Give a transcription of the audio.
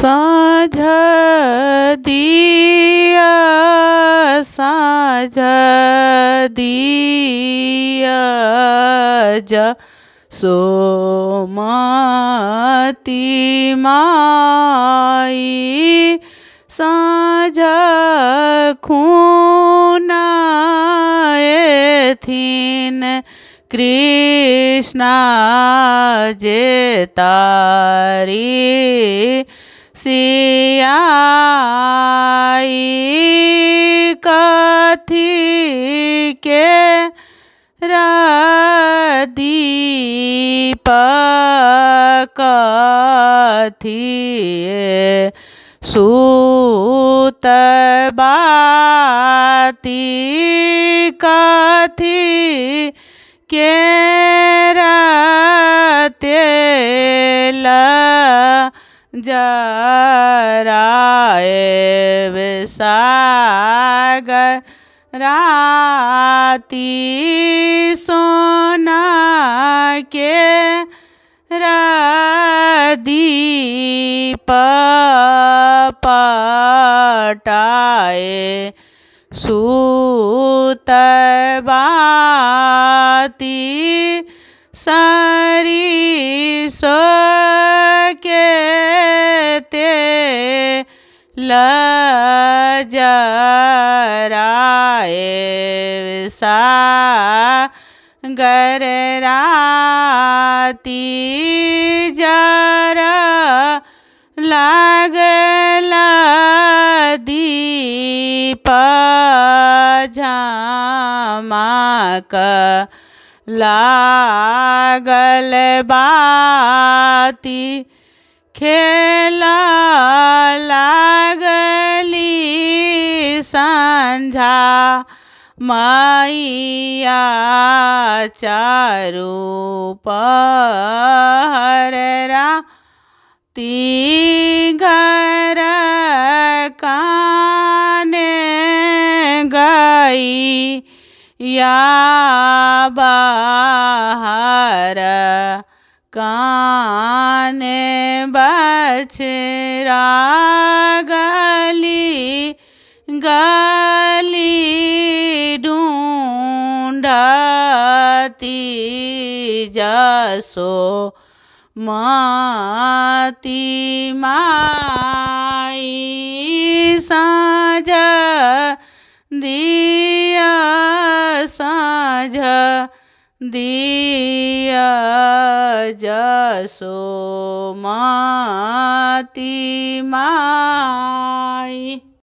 साँझ दिया साँझ दिया जसोमती माई साँझ खूनाएथिन कृष्णा जे तारी सियाई कथी के दीप कथिए सूत बाती कथी तेल जराए सागर राती सोना के दीप पटाए सूत बाती सरिसो के तेल जराए सागर राती जरा लागल दीप झमक लागल बाती खेला लागली संझा मैया चारू पहर राती घर काने गई या बाहर काने बछरा गली गली ढूंढती जसो माती माई साँझ दिया साँझ दिया जसोमती माई।